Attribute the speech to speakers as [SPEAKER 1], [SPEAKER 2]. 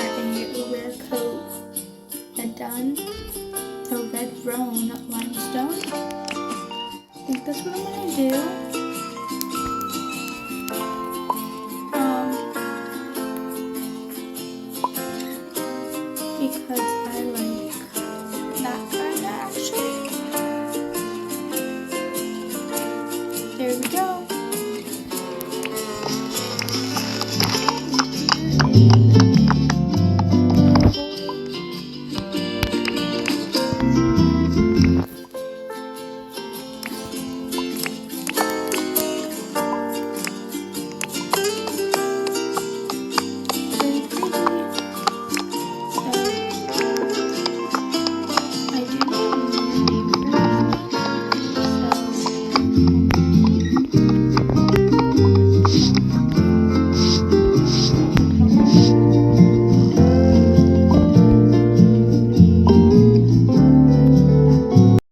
[SPEAKER 1] a rare coat, done a red roan limestone. I think that's what I'm gonna do. Because I like that kind of action. There we go.